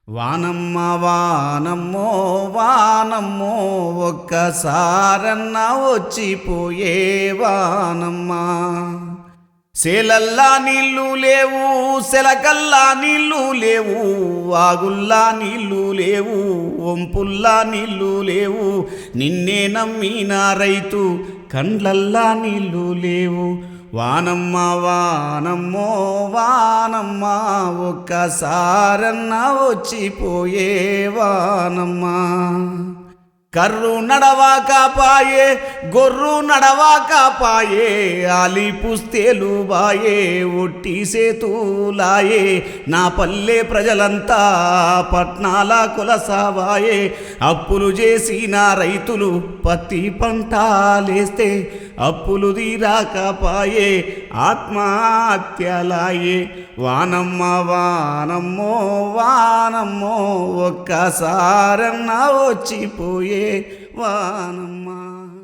వానమ్మ వానమ్మో వానమ్మో ఒక్కసారన్నా వచ్చిపోయే వానమ్మ. సేలల్లా నీళ్ళు లేవు, సెలకల్లా నీళ్ళు లేవు, వాగుల్లా నీళ్ళు లేవు, వంపుల్లా నీళ్ళు లేవు, నిన్నే నమ్మిన రైతు కండ్లల్లా నీళ్ళు లేవు. వానమ్మ వానమ్మో వానమ్మ ఒక్కసారన్నా వచ్చిపోయే వానమ్మ. కర్రు నడవాకపాయే, గొర్రు నడవాకపాయే, ఆలి పుస్తేలు బాయే, ఒట్టి సేతులాయే, నా పల్లె ప్రజలంతా పట్నాల కొలసావాయే. అప్పులు చేసిన రైతులు పత్తి పంటలేస్తే అప్పులు తీరాకపాయే, ఆత్మహత్యలాయే. వానమ్మ వానమ్మో వానమ్మో ఒక్కసారన్నా వచ్చిపోయే వానమ్మ.